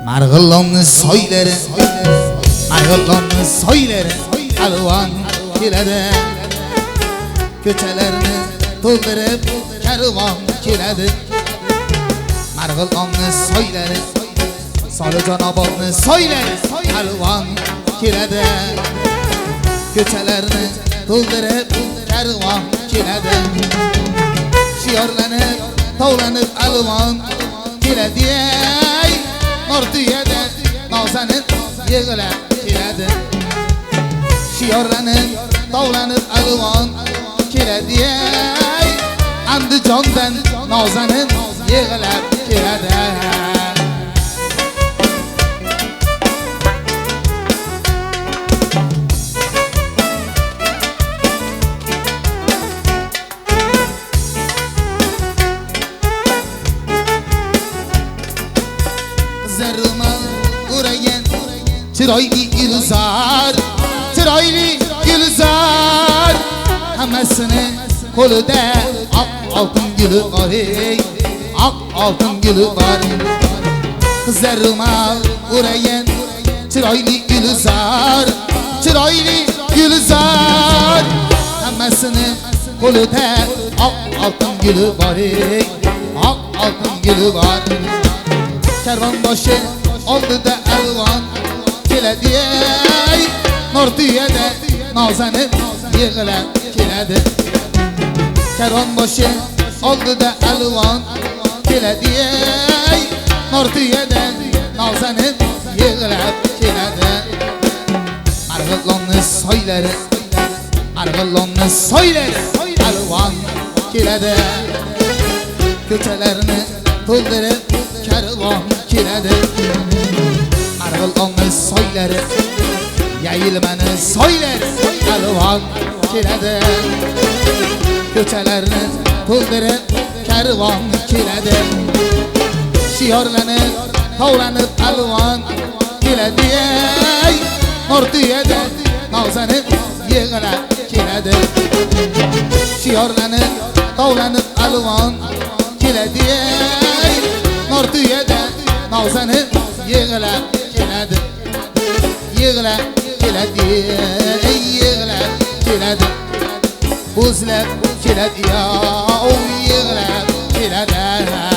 Marg'ilonning soylari, Marg'ilonning soylari alvon keladi. Ko'chalarni to'ldirib karvon keladi. Marg'ilonning soylari, Solijonobodning soylari alvon keladi. Ko'chalarni to'ldirib karvon keladi. Shiyorlanib, tovlanib alvon keladi. Nordiyada nozanib yig'lab keladi. Shiyorlanib, tovlanib alvon keladi. Andijondan nozanib yig'lab keladi. Zaruma o'ragan chiroyli gulzor, chiroyli gulzor, hammasini qo'lida oq oltin guli bor, oq oltin guli bor. Zaruma o'ragan chiroyli gulzor, chiroyli gulzor, hammasini qo'lida oq oltin guli bor, oq oltin guli bor. Karvon boshi oldida alvon keladi. Nordiyada nozanib yig'lab keladi. Karvon boshi oldida alvon keladi. Nordiyada nozanib yig'lab keladi. Marg'ilonning soylari, Marg'ilonning soylari alvon keladi. Ko'chalarni to'ldirib karvon keladi. Marg'ilonning soylari, Yayilmaning soylari alvon keladi. Ko'chalarni to'ldirib karvon keladi. Shiyorlanib, tovlanib alvon keladi. Nordiyada nozanib yig'lab keladi. Shiyorlanib, tovlanib alvon keladi. Nordiyada nozanib yig'lab keladi. Yig'lab keladi, yig'lab keladi. O'zlab keladi, yig'lab keladi.